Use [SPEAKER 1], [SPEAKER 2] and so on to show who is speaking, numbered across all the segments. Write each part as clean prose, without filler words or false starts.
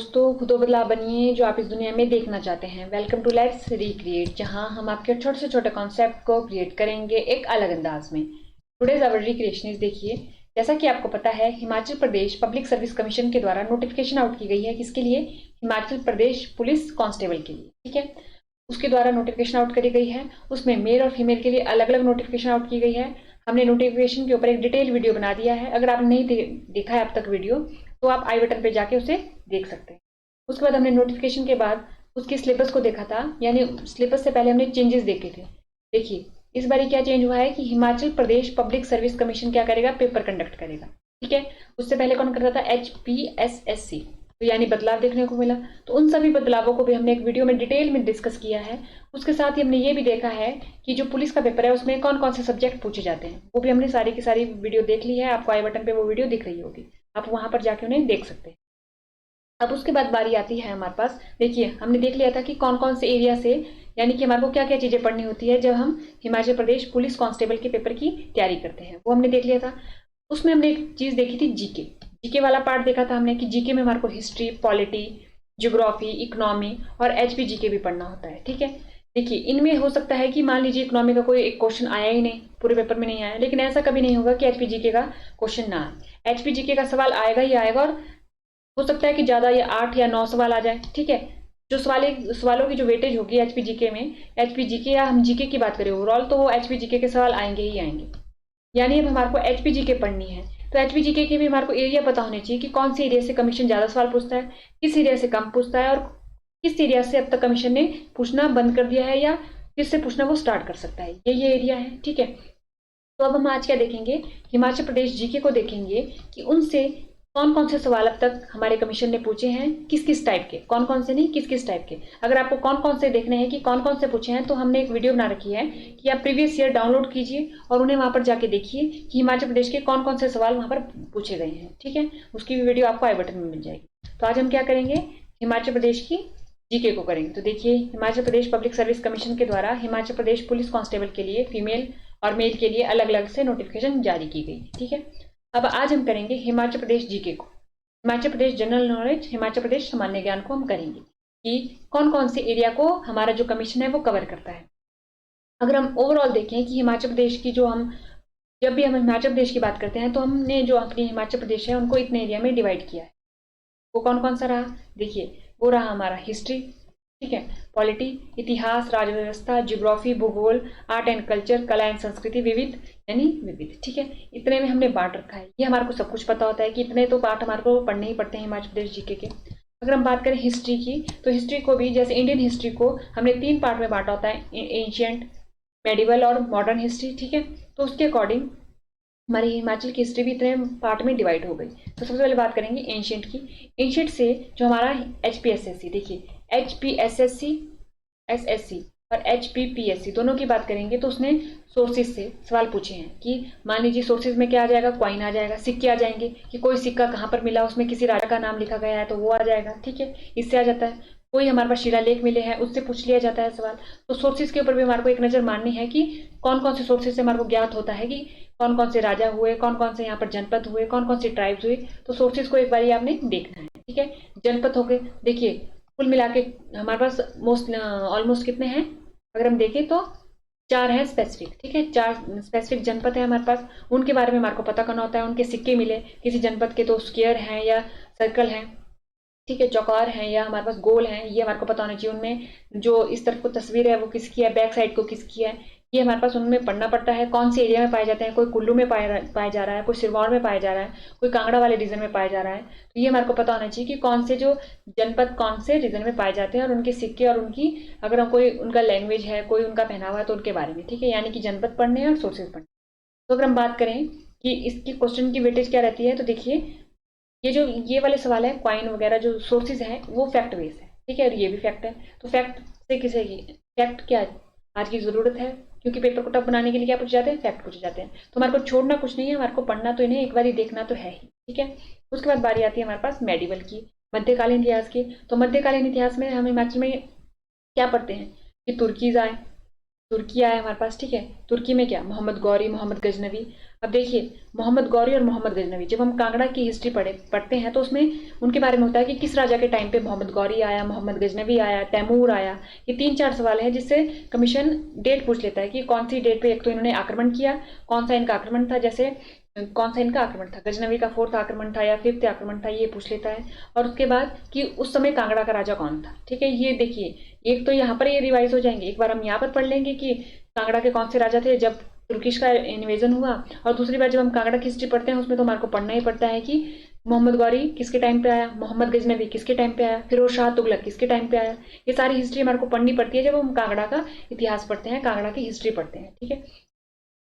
[SPEAKER 1] दोस्तों, खुद वो बदलाव बनिए जो आप इस दुनिया में देखना चाहते हैं। वेलकम टू लेट्स रिक्रिएट, जहां हम आपके छोटे से छोटे कॉन्सेप्ट को क्रिएट करेंगे एक अलग अंदाज में। टुडेज आवर रिक्रिएशन देखिए, जैसा कि आपको पता है, Himachal Pradesh public service commission के द्वारा नोटिफिकेशन आउट की गई है। किसके लिए? हिमाचल प्रदेश पुलिस कांस्टेबल के लिए। ठीक है, उसके द्वारा नोटिफिकेशन आउट करी गई है। उसमें मेल और फीमेल के लिए अलग अलग नोटिफिकेशन आउट की गई है। हमने नोटिफिकेशन के ऊपर एक डिटेल वीडियो बना दिया है। अगर आपने नहीं देखा है अब तक वीडियो, तो आप आई बटन पे जाके उसे देख सकते हैं। उसके बाद हमने नोटिफिकेशन के बाद उसके सिलेबस को देखा था, यानी सिलेबस से पहले हमने चेंजेस देखे थे। देखिए इस बार क्या चेंज हुआ है कि Himachal Pradesh public service commission क्या करेगा? पेपर कंडक्ट करेगा। ठीक है, उससे पहले कौन करता था? HPSSC। तो यानी बदलाव देखने को मिला। तो उन सभी बदलावों को भी हमने एक वीडियो में डिटेल में डिस्कस किया है। उसके साथ ही हमने ये भी देखा है कि जो पुलिस का पेपर है उसमें कौन कौन से सब्जेक्ट पूछे जाते हैं, वो भी हमने सारी की सारी वीडियो देख ली है। आपको आई बटन पे वो वीडियो दिख रही होगी, आप वहां पर जाके उन्हें देख सकते हैं। अब उसके बाद बारी आती है हमारे पास। देखिए हमने देख लिया था कि कौन कौन से एरिया से, यानी कि हमारे को क्या क्या चीजें पढ़नी होती है जब हम हिमाचल प्रदेश पुलिस कांस्टेबल के पेपर की तैयारी करते हैं, वो हमने देख लिया था। उसमें हमने एक चीज देखी थी, जीके। जीके वाला पार्ट देखा था हमने कि जीके में हमारे को हिस्ट्री, पॉलिटी, ज्योग्राफी, इकोनॉमी और एचपी जीके भी पढ़ना होता है। ठीक है, देखिए इनमें हो सकता है कि मान लीजिए इकोनॉमी का कोई एक क्वेश्चन आया ही नहीं, पूरे पेपर में नहीं आया, लेकिन ऐसा कभी नहीं होगा कि एचपी जीके का क्वेश्चन ना आए। एचपी जीके का सवाल आएगा ही आएगा, और हो सकता है कि ज्यादा या 8 या 9 सवाल आ जाए। ठीक है, जो सवालों की जो वेटेज होगी एचपीजीके में, एचपीजीके या हम जीके की बात करें ओवरऑल, तो वो एचपीजीके के सवाल आएंगे ही आएंगे। यानी अब हमारे को एचपीजीके पढ़नी है, तो एचपीजीके के भी हमारे को एरिया पता होने चाहिए कि कौन से एरिया से कमीशन ज्यादा सवाल पूछता है, किस एरिया से कम पूछता है, और किस एरिया से अब तक कमीशन ने पूछना बंद कर दिया है या किससे पूछना वो स्टार्ट कर सकता है। ये एरिया है। ठीक है, तो अब हम आज क्या देखेंगे? हिमाचल प्रदेश जीके को देखेंगे कि उनसे कौन कौन से सवाल अब तक हमारे कमीशन ने पूछे हैं, किस किस टाइप के, कौन कौन से नहीं, किस किस टाइप के। अगर आपको कौन कौन से देखने हैं कि कौन कौन से पूछे हैं, तो हमने एक वीडियो बना रखी है कि आप प्रीवियस ईयर डाउनलोड कीजिए और उन्हें वहां पर जाके देखिए कि हिमाचल प्रदेश के कौन कौन से सवाल वहां पर पूछे गए हैं। ठीक है, उसकी भी वीडियो आपको आई बटन में मिल जाएगी। तो आज हम क्या करेंगे? हिमाचल प्रदेश की जीके को करेंगे। तो देखिए, Himachal Pradesh public service commission के द्वारा हिमाचल प्रदेश पुलिस कांस्टेबल के लिए फीमेल और मेल के लिए अलग अलग से नोटिफिकेशन जारी की गई। ठीक है, अब आज हम करेंगे हिमाचल प्रदेश जीके को। हिमाचल प्रदेश जनरल नॉलेज, हिमाचल प्रदेश सामान्य ज्ञान को हम करेंगे कि कौन कौन से एरिया को हमारा जो कमीशन है वो कवर करता है। अगर हम ओवरऑल देखें कि हिमाचल प्रदेश की जो हम जब भी हम हिमाचल प्रदेश की बात करते हैं, तो हमने जो अपनी हिमाचल प्रदेश है उनको इतने एरिया में डिवाइड किया है। वो कौन कौन सा रहा? देखिए, वो रहा हमारा हिस्ट्री, ठीक है, पॉलिटी, इतिहास, राज्य व्यवस्था, ज्योग्राफी, भूगोल, आर्ट एंड कल्चर, कला एंड संस्कृति, विविध यानी विविध। ठीक है, इतने में हमने बांट रखा है। ये हमारे को सब कुछ पता होता है कि इतने तो पार्ट हमारे को पढ़ने ही पड़ते हैं हिमाचल प्रदेश जीके के। अगर हम बात करें हिस्ट्री की, तो हिस्ट्री को भी जैसे इंडियन हिस्ट्री को हमने 3 पार्ट में बांटा होता है, एंशियंट, मेडिवल और मॉडर्न हिस्ट्री। ठीक है, तो उसके अकॉर्डिंग हमारी हिमाचल की हिस्ट्री भी इतने पार्ट में डिवाइड हो गई। तो सबसे पहले बात करेंगे एंशियंट की। एंशियंट से जो हमारा HPSSC, देखिए HPSSC, SSC और HPPSC दोनों की बात करेंगे, तो उसने सोर्सेज से सवाल पूछे हैं कि मान लीजिए सोर्सेज में क्या आ जाएगा? क्वाइन आ जाएगा, सिक्के आ जाएंगे कि कोई सिक्का कहाँ पर मिला, उसमें किसी राजा का नाम लिखा गया है तो वो आ जाएगा। ठीक है, इससे आ जाता है। कोई हमारे पास शिलालेख मिले हैं, उससे पूछ लिया जाता है सवाल। तो सोर्सेज के ऊपर भी हमारे को एक नजर मारनी है कि कौन कौन से सोर्सेज से हमारे को ज्ञात होता है कि कौन कौन से राजा हुए, कौन कौन से यहाँ पर जनपद हुए, कौन कौन से ट्राइब्स हुए। तो सोर्सेज को एक बार आपने देखना है। ठीक है, जनपद हो गए, देखिए कुल मिला के हमारे पास ऑलमोस्ट कितने हैं? अगर हम देखें तो 4 है स्पेसिफिक। ठीक है, 4 स्पेसिफिक जनपद है हमारे पास, उनके बारे में हमारे को पता करना होता है। उनके सिक्के मिले किसी जनपद के, तो स्क्वायर हैं या सर्कल हैं, ठीक है, चौकार हैं या हमारे पास गोल हैं, ये हमारे को पता होना चाहिए। उनमें जो इस तरफ को तस्वीर है वो किसकी है, बैक साइड को किसकी है, ये हमारे पास उनमें पढ़ना पड़ता है। कौन से एरिया में पाए जाते हैं? कोई कुल्लू में पाया जा रहा है, कोई सिरमौर में पाया जा रहा है, कोई कांगड़ा वाले रीजन में पाया जा रहा है। तो ये हमारे को पता होना चाहिए कि कौन से जो जनपद कौन से रीजन में पाए जाते हैं, और उनके सिक्के और उनकी, अगर हम कोई उनका लैंग्वेज है, कोई उनका पहनावा है, तो उनके बारे में। ठीक है, यानी कि जनपद पढ़ने और सोर्सेज पढ़ने। तो अगर हम बात करें कि इसकी क्वेश्चन की वेटेज क्या रहती है, तो देखिए ये वाले सवाल है, क्वाइन वगैरह जो सोर्सेज हैं वो फैक्ट बेस है। ठीक है, और ये भी फैक्ट है। तो फैक्ट से किसे फैक्ट क्या आज की जरूरत है, क्योंकि पेपर को टफ बनाने के लिए क्या पूछे जाते हैं? फैक्ट पूछे जाते हैं। तो हमारे को छोड़ना कुछ नहीं है, हमारे को पढ़ना तो इन्हें एक बार ही देखना तो है ही। ठीक है, उसके बाद बारी आती है हमारे पास मेडिवल की, मध्यकालीन इतिहास की। तो मध्यकालीन इतिहास में हम हिमाचल में क्या पढ़ते हैं कि तुर्कीज आए, तुर्की आया हमारे पास, ठीक है। तुर्की में क्या, मोहम्मद गौरी, मोहम्मद गजनवी। अब देखिए मोहम्मद गौरी और मोहम्मद गजनवी, जब हम कांगड़ा की हिस्ट्री पढ़ते हैं तो उसमें उनके बारे में होता है कि किस राजा के टाइम पे मोहम्मद गौरी आया, मोहम्मद गजनवी आया, तैमूर आया। ये 3-4 सवाल हैं जिससे कमीशन डेट पूछ लेता है कि कौन सी डेट पे एक तो इन्होंने आक्रमण किया, कौन सा इनका आक्रमण था, जैसे कौन सा इनका आक्रमण था, गजनवी का 4th आक्रमण था या 5th आक्रमण था, ये पूछ लेता है। और उसके बाद कि उस समय कांगड़ा का राजा कौन था, ठीक है। ये देखिए एक तो यहाँ पर ये रिवाइज हो जाएंगे, एक बार हम यहाँ पर पढ़ लेंगे कि कांगड़ा के कौन से राजा थे जब तुर्किश का इन्वेजन हुआ, और दूसरी बार जब हम कांगड़ा की हिस्ट्री पढ़ते हैं उसमें तो हमारे को पढ़ना ही पड़ता है कि मोहम्मद गौरी किसके टाइम पे आया, मोहम्मद गजनवी किसके टाइम पे आया, फिरोज शाह तुगलक किसके टाइम पे आया। ये सारी हिस्ट्री हमारे को पढ़नी पड़ती है जब हम कांगड़ा का इतिहास पढ़ते हैं, कांगड़ा की हिस्ट्री पढ़ते हैं, ठीक है।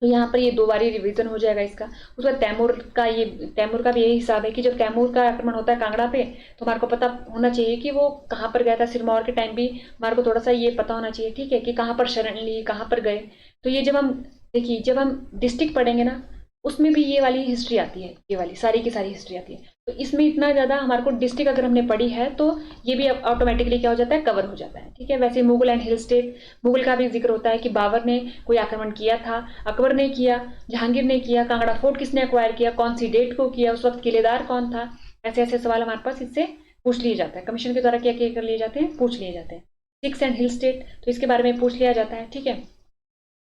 [SPEAKER 1] तो यहाँ पर ये 2 बार रिवीजन हो जाएगा इसका। उसके बाद तैमूर का भी यही हिसाब है कि जब तैमूर का आक्रमण होता है कांगड़ा पे तो हमारे को पता होना चाहिए कि वो कहाँ पर गया था। सिरमौर के टाइम भी हमारे को थोड़ा सा ये पता होना चाहिए, ठीक है, कि कहाँ पर शरण ली, कहाँ पर गए। तो ये जब हम देखिए जब हम डिस्ट्रिक्ट पढ़ेंगे ना उसमें भी ये वाली हिस्ट्री आती है, ये वाली सारी की सारी हिस्ट्री आती है। तो इसमें इतना ज्यादा हमारे को डिस्ट्रिक्ट अगर हमने पढ़ी है तो ये भी ऑटोमेटिकली क्या हो जाता है, कवर हो जाता है, ठीक है। वैसे Mughal and hill state, Mughal का भी जिक्र होता है कि बाबर ने कोई आक्रमण किया था, अकबर ने किया, जहांगीर ने किया, कांगड़ा फोर्ट किसने एक्वायर किया, कौन सी डेट को किया, उस वक्त किलेदार कौन था। ऐसे ऐसे सवाल हमारे पास इससे पूछ लिए जाता है, कमीशन के द्वारा क्या क्या कर लिए जाते हैं, पूछ लिए जाते हैं। सिक्स एंड हिल स्टेट, तो इसके बारे में पूछ लिया जाता है, ठीक है।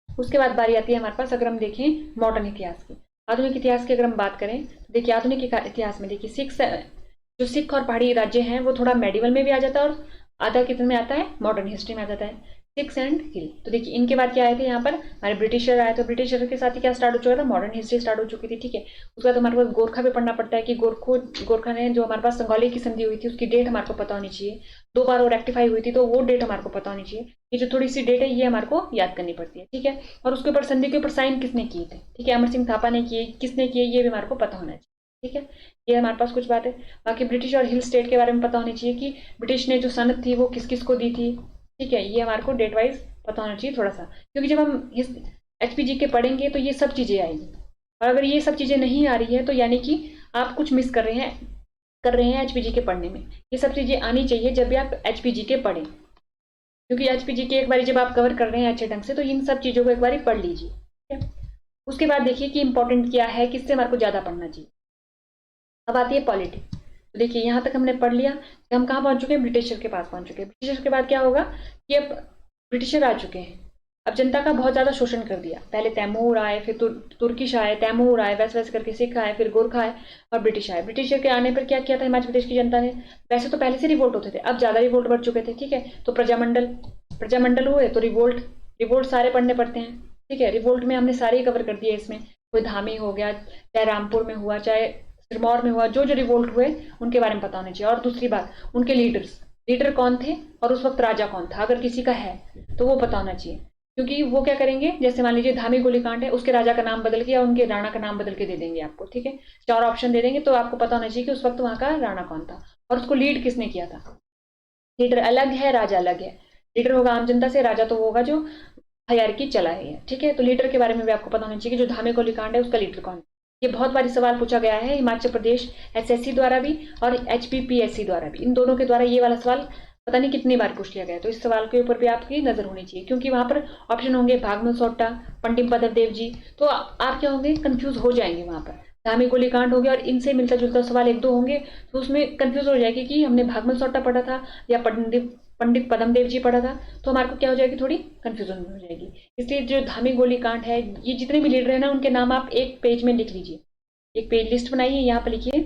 [SPEAKER 1] उसके बाद बारी आती है हमारे पास, अगर हम देखें मॉडर्न इतिहास की, आधुनिक इतिहास की अगर हम बात करें तो देखिए आधुनिक इतिहास में देखिए जो सिख और पहाड़ी राज्य हैं वो थोड़ा मेडिवल में भी आ जाता है और आधा कितने में आता है, मॉडर्न हिस्ट्री में आ जाता है, सिक्स एंड हिल। तो देखिए इनके बाद क्या आए थे, यहाँ पर हमारे ब्रिटिशर आए, तो ब्रिटिशर के साथ ही क्या स्टार्ट हो चुका था, मॉडर्न हिस्ट्री स्टार्ट हो चुकी थी, ठीक है। उसके बाद हमारे पास गोरखा भी पढ़ना पड़ता है कि गोरखा ने जो हमारे पास संगौली की संधि हुई थी उसकी डेट हमारे को पता होनी चाहिए। 2 बार वो रेक्टिफाई हुई थी तो वो डेट हमारे को पता होनी चाहिए। ये जो थोड़ी सी डेट है ये हमारे को याद करनी पड़ती है, ठीक है। और उसके ऊपर संधि के ऊपर साइन किसने किए थे, ठीक है, अमर सिंह थापा ने किए, किसने किए ये भी हमारे को पता होना चाहिए, ठीक है। ये हमारे पास कुछ बात है। बाकी ब्रिटिश और हिल स्टेट के बारे में पता होनी चाहिए कि ब्रिटिश ने जो सनद थी वो किस किस को दी थी, ठीक है। ये हमारे को डेट वाइज पता होना चाहिए थोड़ा सा, क्योंकि जब हम एचपीजी के पढ़ेंगे तो ये सब चीजें आएंगी, और अगर ये सब चीजें नहीं आ रही है तो यानी कि आप कुछ मिस कर रहे हैं एचपीजी के पढ़ने में। ये सब चीजें आनी चाहिए जब भी आप एचपीजी के पढ़ें, क्योंकि एचपीजी के एक बार जब आप कवर कर रहे हैं अच्छे ढंग से तो इन सब चीजों को एक बार पढ़ लीजिए, ठीक है। उसके बाद देखिए कि इंपॉर्टेंट क्या है, किससे हमारे को ज्यादा पढ़ना चाहिए। अब आती है पॉलिटिक्स। तो देखिए यहाँ तक हमने पढ़ लिया कि हम कहाँ पहुंच चुके हैं, ब्रिटिशर के पास पहुंच चुके हैं। ब्रिटिशर के बाद क्या होगा कि अब ब्रिटिशर आ चुके हैं, अब जनता का बहुत ज्यादा शोषण कर दिया। पहले तैमूर आए, फिर तुर्किश आए, तैमूर आए, वैसे वैसे करके सिख आए, फिर गोरखा आए और ब्रिटिश आए। ब्रिटिशर के आने पर क्या किया था हिमाचल प्रदेश की जनता ने, वैसे तो पहले से रिवोल्ट होते थे, अब ज्यादा रिवोल्ट बढ़ चुके थे, ठीक है। तो प्रजामंडल हुए तो रिवोल्ट सारे पढ़ने पड़ते हैं, ठीक है। रिवोल्ट में हमने सारे कवर कर दिए, इसमें कोई धामी हो गया, चाहे रामपुर में हुआ, चाहे सिरमौर में हुआ, जो जो रिवोल्ट हुए उनके बारे में पता होना चाहिए। और दूसरी बात, उनके लीडर कौन थे और उस वक्त राजा कौन था, अगर किसी का है तो वो पता होना चाहिए। क्योंकि वो क्या करेंगे, जैसे मान लीजिए धामी गोलीकांड है, उसके राजा का नाम बदल के या उनके राणा का नाम बदल के दे देंगे आपको, ठीक है। 4 ऑप्शन दे देंगे तो आपको पता होना चाहिए कि उस वक्त वहां का राणा कौन था और उसको लीड किसने किया था। लीडर अलग है, राजा अलग है। लीडर होगा आम जनता से, राजा तो होगा जो हायरार्की चला है, ठीक है। तो लीडर के बारे में भी आपको पता होना चाहिए कि जो धामी गोलीकांड है उसका लीडर कौन है। ये बहुत बारी सवाल पूछा गया है हिमाचल प्रदेश एसएससी द्वारा भी और एचपीपीएससी द्वारा भी, इन दोनों के द्वारा ये वाला सवाल पता नहीं कितनी बार पूछ लिया गया। तो इस सवाल के ऊपर भी आपकी नजर होनी चाहिए, क्योंकि वहां पर ऑप्शन होंगे भागमल सोट्टा, पंडित पदर देव जी, तो आप क्या होंगे, कंफ्यूज हो जाएंगे वहां पर। धामी गोलीकांड हो गया और इनसे मिलता जुलता सवाल 1-2 होंगे तो उसमें कंफ्यूज हो जाएगी कि हमने भागमल सोट्टा पढ़ा था या पंडित पद्मदेव जी पढ़ा था, तो हमारे को क्या हो जाएगी, थोड़ी कंफ्यूजन हो जाएगी। इसलिए जो धामी गोलीकांड है, ये जितने भी लीडर है ना उनके नाम आप एक पेज में लिख लीजिए, एक पेज लिस्ट बनाइए, यहाँ पर लिखिए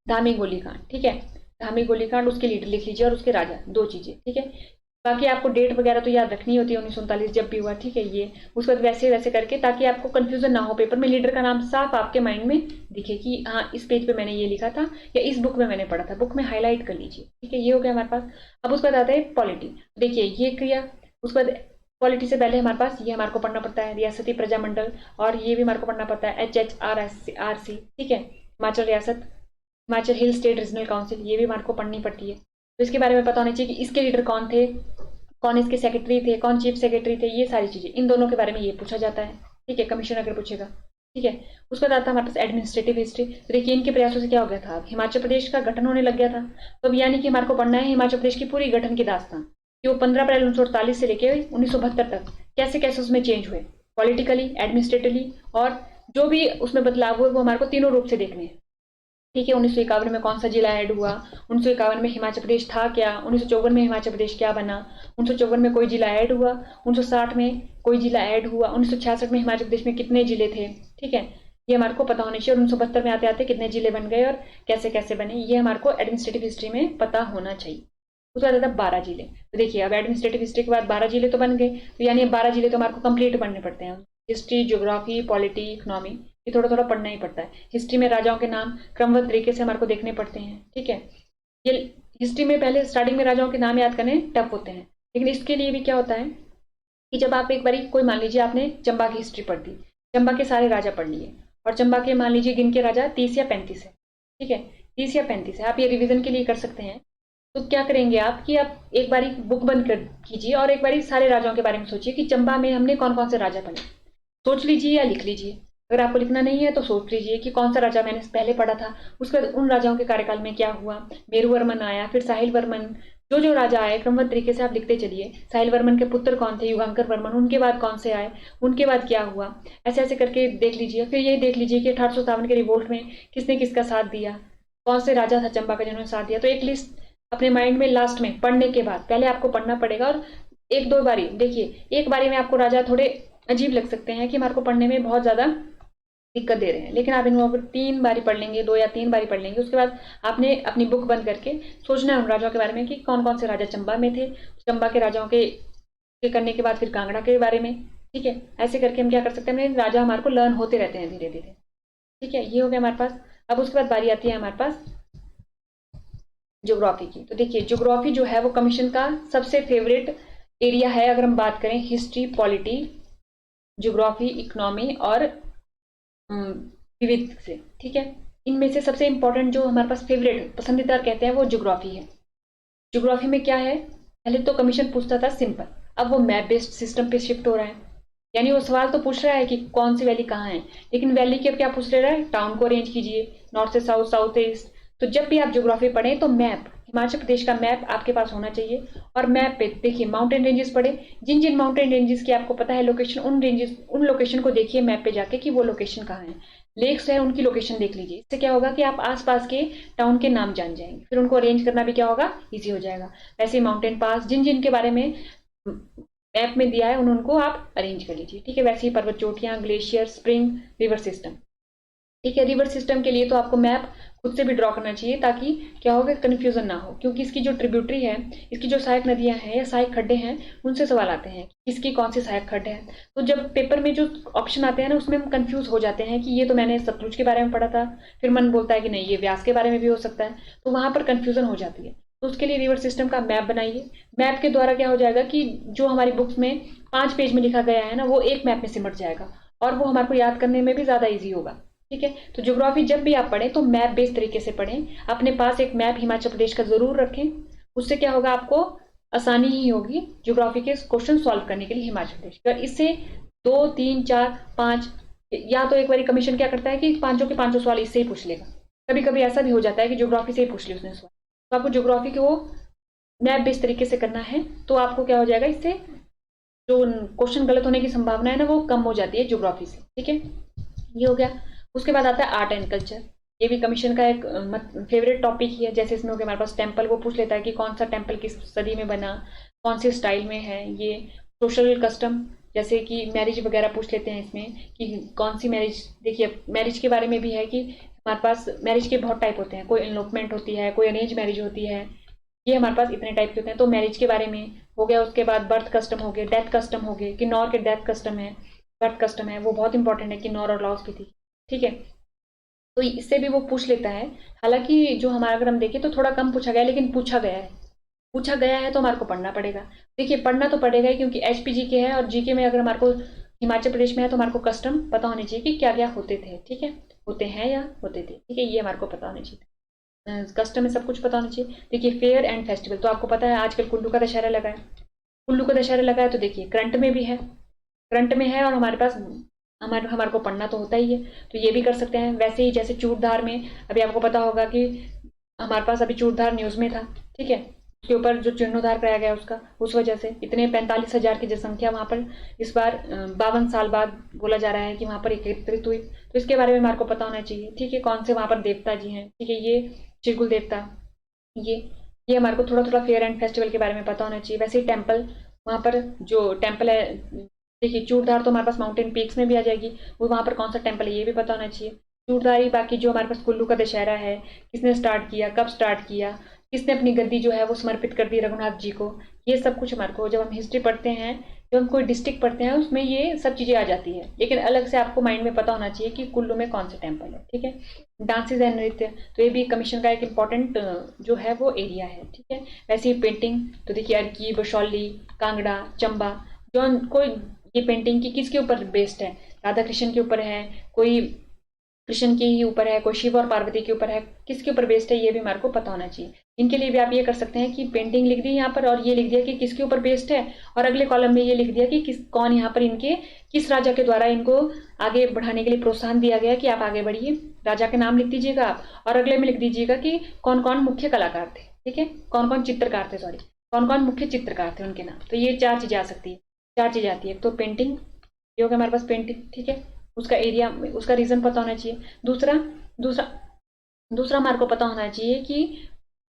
[SPEAKER 1] धामी गोलीकांड, ठीक है। धामी गोलीकांड, उसके लीडर लिख लीजिए और उसके राजा, 2 चीजें, ठीक है। बाकी आपको डेट वगैरह तो याद रखनी होती है, 1939 जब भी हुआ, ठीक है। ये उसके बाद वैसे वैसे करके, ताकि आपको कंफ्यूजन ना हो, पेपर में लीडर का नाम साफ आपके माइंड में दिखे कि हाँ इस पेज पे मैंने ये लिखा था या इस बुक में मैंने पढ़ा था, बुक में हाईलाइट कर लीजिए, ठीक है। ये हो गया हमारे पास। अब उसके बाद आता है पॉलिटी। देखिए ये क्रिया, उसके बाद पॉलिटी से पहले हमारे पास ये हमारे को पढ़ना पड़ता है रियासती प्रजामंडल, और ये भी हमारे को पढ़ना पड़ता है HHRC, ठीक है, हिमाचल रियासत, Himachal hill state regional council, ये भी हमारे को पढ़नी पड़ती है। तो इसके बारे में पता होना चाहिए कि इसके लीडर कौन थे, कौन इसके सेक्रेटरी थे, कौन चीफ सेक्रेटरी थे, ये सारी चीजें, इन दोनों के बारे में ये पूछा जाता है, ठीक है, कमीशन अगर पूछेगा, ठीक है। उसके बाद आता है हमारे पास एडमिनिस्ट्रेटिव हिस्ट्री। तो देखिए इनके प्रयासों से क्या हो गया था, हिमाचल प्रदेश का गठन होने लग गया था। तो अब यानी कि हमारे को पढ़ना है हिमाचल प्रदेश की पूरी गठन की दास्तान, कि वो 15 अप्रैल 1948 से लेकर 1972 तक कैसे कैसे उसमें चेंज हुए, पॉलिटिकली, एडमिनिस्ट्रेटिवली, और जो भी उसमें बदलाव हुए वो हमारे को तीनों रूप से देखने हैं। ठीक है, 1951 में कौन सा जिला ऐड हुआ, 1951 में हिमाचल प्रदेश था क्या, 1954 में हिमाचल प्रदेश क्या बना, 1954 में कोई जिला ऐड हुआ, 1960 में कोई जिला ऐड हुआ, 1966 में हिमाचल प्रदेश में कितने जिले थे। ठीक है, ये हमारे को पता होना चाहिए। और 1972 में आते आते कितने जिले बन गए और कैसे कैसे बने, ये हमारे को एडमिनिस्ट्रेटिव हिस्ट्री में पता होना चाहिए। उसके बाद आता है 12 जिले। तो देखिए, अब एडमिनिस्ट्रेटिव हिस्ट्री के बाद 12 जिले तो बन गए, तो यानी 12 जिले तो हमारे को कंप्लीट पढ़ने पड़ते हैं। हिस्ट्री, ज्योग्राफी, पॉलिटी, इकोनॉमी, ये थोड़ा थोड़ा पढ़ना ही पड़ता है। हिस्ट्री में राजाओं के नाम क्रमबद्ध तरीके से हमारे को देखने पड़ते हैं। ठीक है, ये हिस्ट्री में पहले स्टार्टिंग में राजाओं के नाम याद करने टफ होते हैं, लेकिन इसके लिए भी क्या होता है कि जब आप एक बारी कोई, मान लीजिए आपने चंबा की हिस्ट्री पढ़ दी, चंबा के सारे राजा पढ़ लिए, और चंबा के मान लीजिए गिन के राजा 30 या 35 है। ठीक है, 30 या 35 है, आप ये रिवीजन के लिए कर सकते हैं। तो क्या करेंगे आप कि आप एक बारी बुक बंद कर कीजिए और एक बारी सारे राजाओं के बारे में सोचिए कि चंबा में हमने कौन कौन से राजा पढ़े। सोच लीजिए या लिख लीजिए, अगर आपको लिखना नहीं है तो सोच लीजिए कि कौन सा राजा मैंने पहले पढ़ा था, उसके बाद उन राजाओं के कार्यकाल में क्या हुआ। मेरुवर्मन आया, फिर साहिल वर्मन, जो जो राजा आए क्रमबद्ध तरीके से आप लिखते चलिए। साहिल वर्मन के पुत्र कौन थे, युगांकर वर्मन, उनके बाद कौन से आए, उनके बाद क्या हुआ, ऐसे ऐसे करके देख लीजिए। फिर ये देख लीजिए कि 1857 के रिवोल्ट में किसने किसका साथ दिया, कौन से राजा था चंबा का जिन्होंने साथ दिया। तो एक लिस्ट अपने माइंड में लास्ट में पढ़ने के बाद, पहले आपको पढ़ना पड़ेगा, और एक दो बारी देखिए, एक बारी में आपको राजा थोड़े अजीब लग सकते हैं कि हमारे को पढ़ने में बहुत ज्यादा दिक्कत दे रहे हैं, लेकिन आप इनको 3 बारी पढ़ लेंगे, 2 या 3 बारी पढ़ लेंगे, उसके बाद आपने अपनी बुक बंद करके सोचना है उन राजाओं के बारे में कि कौन कौन से राजा चंबा में थे, चंबा के राजाओं के करने के बाद फिर कांगड़ा के बारे में। ठीक है, ऐसे करके हम क्या कर सकते हैं, राजा हमारे को लर्न होते रहते हैं धीरे धीरे। ठीक है, ये हो गया हमारे पास। अब उसके बाद बारी आती है हमारे पास ज्योग्राफी की। तो देखिए, ज्योग्राफी जो है वो कमीशन का सबसे फेवरेट एरिया है, अगर हम बात करें हिस्ट्री, पॉलिटी, ज्योग्राफी, इकोनॉमी और विविध से। ठीक है, इनमें से सबसे इंपॉर्टेंट जो हमारे पास फेवरेट पसंदीदा कहते हैं वो ज्योग्राफी है। ज्योग्राफी में क्या है, पहले तो कमीशन पूछता था सिंपल, अब वो मैप बेस्ड सिस्टम पे शिफ्ट हो रहा है। यानी वो सवाल तो पूछ रहा है कि कौन सी वैली कहाँ है, लेकिन वैली के अब क्या पूछ रहा है, टाउन को अरेंज कीजिए, नॉर्थ से साउथ, साउथ से ईस्ट। तो जब भी आप ज्योग्राफी पढ़ें तो मैप, हिमाचल प्रदेश का मैप आपके पास होना चाहिए। और मैप पे देखिए माउंटेन रेंजेस पढ़े, जिन जिन माउंटेन रेंजेस की आपको पता है लोकेशन, उन लोकेशन को देखिए मैप पे जाके कि वो लोकेशन कहाँ है। लेक्स है, उनकी लोकेशन देख लीजिए। इससे क्या होगा कि आप आसपास के टाउन के नाम जान जाएंगे, फिर उनको अरेंज करना भी क्या होगा, ईजी हो जाएगा। वैसे माउंटेन पास जिन जिन के बारे में मैप में दिया है उनको आप अरेंज कर लीजिए। ठीक है, वैसे ही पर्वत चोटियां, ग्लेशियर, स्प्रिंग, रिवर सिस्टम। ठीक है, रिवर सिस्टम के लिए तो आपको मैप खुद से भी ड्रॉ करना चाहिए, ताकि क्या होगा, कंफ्यूजन ना हो, क्योंकि इसकी जो ट्रिब्यूटरी है, इसकी जो सहायक नदियां हैं या सहायक खड्डे हैं, उनसे सवाल आते हैं किसकी कौन सी सहायक खड्डे हैं। तो जब पेपर में जो ऑप्शन आते हैं ना, उसमें हम कंफ्यूज हो जाते हैं कि ये तो मैंने सतलुज के बारे में पढ़ा था, फिर मन बोलता है कि नहीं ये व्यास के बारे में भी हो सकता है, तो वहां पर कंफ्यूजन हो जाती है। तो उसके लिए रिवर सिस्टम का मैप बनाइए। मैप के द्वारा क्या हो जाएगा कि जो हमारी बुक्स में 5 पेज में लिखा गया है ना, वो एक मैप में सिमट जाएगा, और वो हमारे को याद करने में भी ज्यादा ईजी होगा। ठीक है, तो ज्योग्राफी जब भी आप पढ़ें तो मैप बेस्ड तरीके से पढ़ें, अपने पास एक मैप हिमाचल प्रदेश का जरूर रखें। उससे क्या होगा, आपको आसानी ही होगी ज्योग्राफी के क्वेश्चन सॉल्व करने के लिए हिमाचल प्रदेश। अगर इससे 2, 3, 4, 5, या तो एक बार कमीशन क्या करता है कि पांचों के पांचों सवाल इससे ही पूछ लेगा, कभी कभी ऐसा भी हो जाता है कि ज्योग्राफी से ही पूछ लिया उसने सवाल। तो आपको ज्योग्राफी को मैप बेस्ड तरीके से करना है, तो आपको क्या हो जाएगा, इससे जो क्वेश्चन गलत होने की संभावना है ना, वो कम हो जाती है ज्योग्राफी से। ठीक है, ये हो गया। उसके बाद आता है आर्ट एंड कल्चर। ये भी कमीशन का एक फेवरेट टॉपिक ही है। जैसे इसमें हो गया हमारे पास टेम्पल, वो पूछ लेता है कि कौन सा टेम्पल किस सदी में बना, कौन से स्टाइल में है। ये सोशल कस्टम, जैसे कि मैरिज वगैरह पूछ लेते हैं इसमें कि कौन सी मैरिज। देखिए मैरिज के बारे में भी है कि हमारे पास मैरिज के बहुत टाइप होते हैं, कोई एनलोपमेंट होती है, कोई अरेंज मैरिज होती है, ये हमारे पास इतने टाइप के होते हैं। तो मैरिज के बारे में हो गया। उसके बाद बर्थ कस्टम हो गए, डेथ कस्टम हो गए, किन्नौर के डेथ कस्टम है, बर्थ कस्टम है, वो बहुत इंपॉर्टेंट है, किन्नौर और लाहौल स्पीति। ठीक है, तो इससे भी वो पूछ लेता है। हालांकि जो हमारा अगर हम देखें तो थोड़ा कम पूछा गया है, लेकिन पूछा गया है, पूछा गया है तो हमारे को पढ़ना पड़ेगा। देखिए पढ़ना तो पड़ेगा ही, क्योंकि एचपी जीके है, और जीके में अगर हमारे को हिमाचल प्रदेश में है तो हमारे को कस्टम पता होने चाहिए कि क्या क्या होते थे। ठीक है, होते हैं या होते थे। ठीक है, ये हमारे को पता होना चाहिए, कस्टम में सब कुछ पता होना चाहिए। देखिए फेयर एंड फेस्टिवल, तो आपको पता है आजकल कुल्लू का दशहरा लगा है, कुल्लू का दशहरा लगा है, तो देखिए करंट में भी है, करंट में है, और हमारे पास हमारे को पढ़ना तो होता ही है, तो ये भी कर सकते हैं। वैसे ही जैसे चूड़धार में, अभी आपको पता होगा कि हमारे पास अभी चूड़धार न्यूज में था। ठीक है, उसके ऊपर जो जीर्णोद्धार कराया गया उसका, उस वजह से इतने 45,000 की जनसंख्या वहां पर इस बार 52 साल बाद बोला जा रहा है कि वहां पर एकत्रित हुई। तो इसके बारे में हमारे को पता होना चाहिए। ठीक है, कौन से वहां पर देवता जी हैं, ठीक है, ये चिरकुल देवता, ये ये हमारे को थोड़ा थोड़ा फेयर एंड फेस्टिवल के बारे में पता होना चाहिए। वैसे ही टेम्पल, वहां पर जो टेम्पल है, देखिए चूड़धार तो हमारे पास माउंटेन पीक्स में भी आ जाएगी, वो वहां पर कौन सा टेम्पल है ये भी पता होना चाहिए। चूड़धारी, बाकी जो हमारे पास कुल्लू का दशहरा है, किसने स्टार्ट किया, कब स्टार्ट किया, किसने अपनी गद्दी जो है वो समर्पित कर दी रघुनाथ जी को, ये सब कुछ हमारे को जब हम हिस्ट्री पढ़ते हैं, जब हम कोई डिस्ट्रिक्ट पढ़ते हैं उसमें ये सब चीजें आ जाती है। लेकिन अलग से आपको माइंड में पता होना चाहिए कि कुल्लू में कौन सा टेम्पल है। ठीक है, डांसेज एंड नृत्य, तो ये भी कमीशन का एक इम्पॉर्टेंट जो है वो एरिया है। ठीक है, वैसे ही पेंटिंग, तो देखिए अर्की, बशौली, कांगड़ा, चंबा, जो कोई ये पेंटिंग की किसके ऊपर बेस्ड है, राधा कृष्ण के ऊपर है, कोई कृष्ण के ही ऊपर है, कोई शिव और पार्वती के ऊपर है, किसके ऊपर बेस्ड है ये भी हमारे को पता होना चाहिए। इनके लिए भी आप ये कर सकते हैं कि पेंटिंग लिख दी यहाँ पर और ये लिख दिया कि किसके ऊपर बेस्ड है, और अगले कॉलम में ये लिख दिया कि कौन यहाँ पर इनके किस राजा के द्वारा इनको आगे बढ़ाने के लिए प्रोत्साहन दिया गया कि आप आगे बढ़िए। राजा के नाम लिख दीजिएगा आप, और अगले में लिख दीजिएगा कि कौन कौन मुख्य कलाकार थे। ठीक है, कौन कौन चित्रकार थे, सॉरी, कौन कौन मुख्य चित्रकार थे उनके नाम। तो ये 4 चीजें आ सकती है, 4 चीजें आती है। तो पेंटिंग, ये हो गया हमारे पास पेंटिंग। ठीक है, उसका एरिया, उसका रीजन पता होना चाहिए। दूसरा दूसरा दूसरा हमारे को पता होना चाहिए कि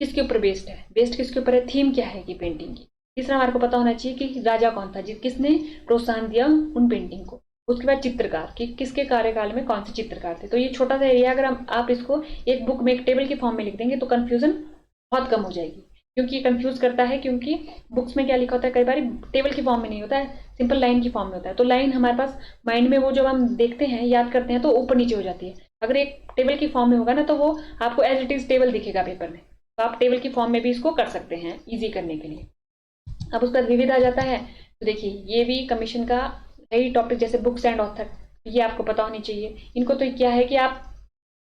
[SPEAKER 1] किसके ऊपर बेस्ड है, बेस्ड किसके ऊपर है, थीम क्या है कि पेंटिंग की। तीसरा हमारे को पता होना चाहिए कि राजा कौन था, किसने प्रोत्साहन दिया उन पेंटिंग को। उसके बाद चित्रकार, कि किसके कार्यकाल में कौन से चित्रकार थे। तो ये छोटा सा एरिया अगर आप इसको एक बुक में एक टेबल के फॉर्म में लिख देंगे तो कंफ्यूजन बहुत कम हो जाएगी, क्योंकि ये कंफ्यूज करता है, क्योंकि बुक्स में क्या लिखा होता है कई बार टेबल की फॉर्म में नहीं होता है, सिंपल लाइन की फॉर्म में होता है। तो लाइन हमारे पास माइंड में वो जब हम देखते हैं, याद करते हैं, तो ऊपर नीचे हो जाती है। अगर एक टेबल की फॉर्म में होगा ना तो वो आपको एज इट इज टेबल दिखेगा पेपर में, तो आप टेबल की फॉर्म में भी इसको कर सकते हैं इजी करने के लिए। अब उसका विविध आ जाता है, तो देखिए ये भी कमीशन का यही टॉपिक, जैसे बुक्स एंड ऑथर, ये आपको पता होनी चाहिए। इनको तो क्या है कि आप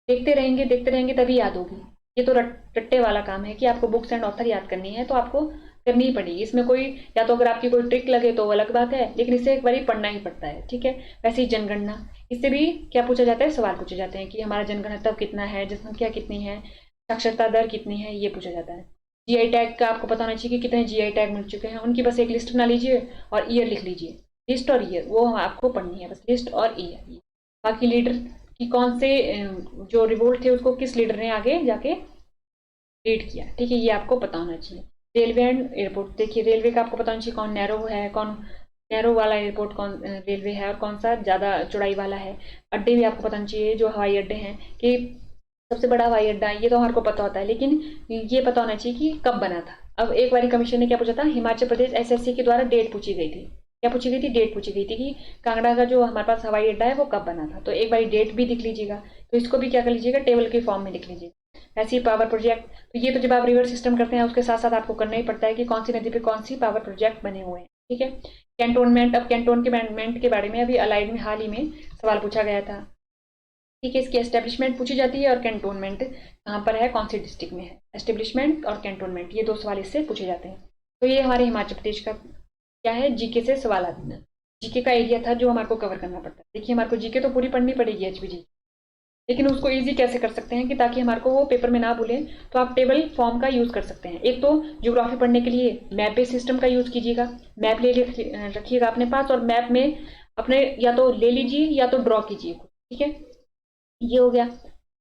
[SPEAKER 1] देखते रहेंगे तभी याद होगी। ये तो रट्टे वाला काम है कि आपको बुक्स एंड ऑथर याद करनी है, तो आपको करनी ही पड़ेगी। इसमें कोई, या तो अगर आपकी कोई ट्रिक लगे तो अलग बात है, लेकिन इसे एक बार पढ़ना ही पड़ता है। ठीक है, वैसे ही जनगणना, इससे भी क्या पूछा जाता है, सवाल पूछे जाते हैं कि हमारा जनगणना कितना है, जनसंख्या कितनी है, साक्षरता दर कितनी है, ये पूछा जाता है। जीआई टैग का आपको पता होना चाहिए कि कितने जीआई टैग मिल चुके हैं, उनकी बस एक लिस्ट बना लीजिए और ईयर लिख लीजिए। लिस्ट और ईयर वो आपको पढ़नी है, बस लिस्ट और ईयर। बाकी लीडर कि कौन से जो रिवोल्ट थे उसको किस लीडर ने आगे जाके लीड किया। ठीक है, ये आपको पता होना चाहिए। रेलवे एंड एयरपोर्ट, देखिए रेलवे का आपको पता होना चाहिए कौन नैरो है, कौन नैरो वाला एयरपोर्ट कौन रेलवे है, और कौन सा ज्यादा चौड़ाई वाला है। अड्डे भी आपको पता होना चाहिए, जो हवाई अड्डे हैं, कि सबसे बड़ा हवाई अड्डा ये तो हमारे को पता होता है, लेकिन ये पता होना चाहिए कि कब बना था। अब एक बार कमीशन ने क्या पूछा था, हिमाचल प्रदेश एसएससी के द्वारा डेट पूछी गई थी। क्या पूछी गई थी, डेट पूछी गई थी कि कांगड़ा का जो हमारे पास हवाई अड्डा है वो कब बना था। तो एक बार डेट भी लिख लीजिएगा, तो इसको भी क्या कर लीजिएगा, टेबल के फॉर्म में लिख लीजिएगा। ऐसी पावर प्रोजेक्ट, तो ये तो जब आप रिवर सिस्टम करते हैं उसके साथ साथ आपको करना ही पड़ता है कि कौन सी नदी पे कौन सी पावर प्रोजेक्ट बने हुए हैं। ठीक है, कैंटोनमेंट, अब कैंटोनमेंट के बारे में अभी अलाइड में हाल ही में सवाल पूछा गया था। ठीक है, इसकी एस्टेब्लिशमेंट पूछी जाती है और कैंटोनमेंट कहाँ पर है, कौन सी डिस्ट्रिक्ट में है। एस्टेब्लिशमेंट और कैंटोनमेंट ये 2 सवाल इससे पूछे जाते हैं। तो ये हमारे हिमाचल प्रदेश का क्या है, जीके से सवाल आते हैं। जीके का एरिया था जो हमारे को कवर करना पड़ता है। देखिए हमारे को जीके तो पूरी पढ़नी पड़ेगी एचबीजी, लेकिन उसको इजी कैसे कर सकते हैं कि ताकि हमारे को वो पेपर में ना भूलें, तो आप टेबल फॉर्म का यूज कर सकते हैं। एक तो ज्योग्राफी पढ़ने के लिए मैप बेस्ड सिस्टम का यूज कीजिएगा, मैप ले रखिएगा अपने पास, और मैप में अपने या तो ले लीजिए या तो ड्रॉ कीजिए। ठीक है, ये हो गया,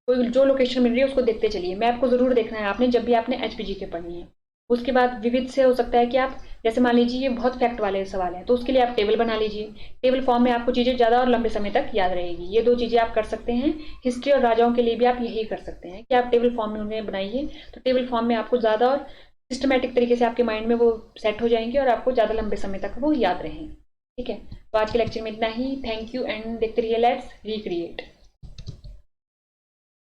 [SPEAKER 1] कोई जो लोकेशन मिल रही है उसको देखते चलिए। मैप को जरूर देखना है आपने जब भी आपने एचपीजी के पढ़नी है। उसके बाद विविध से हो सकता है कि आप, जैसे मान लीजिए ये बहुत फैक्ट वाले सवाल हैं, तो उसके लिए आप टेबल बना लीजिए। टेबल फॉर्म में आपको चीजें ज्यादा और लंबे समय तक याद रहेगी। ये 2 चीजें आप कर सकते हैं। हिस्ट्री और राजाओं के लिए भी आप यही कर सकते हैं कि आप टेबल फॉर्म में उन्हें बनाइए, तो टेबल फॉर्म में आपको ज्यादा और सिस्टमेटिक तरीके से आपके माइंड में वो सेट हो जाएंगे और आपको ज्यादा लंबे समय तक वो याद रहेंगे। ठीक है, तो आज के लेक्चर में इतना ही। थैंक यू एंड देखते रहिए लेट्स रिक्रिएट।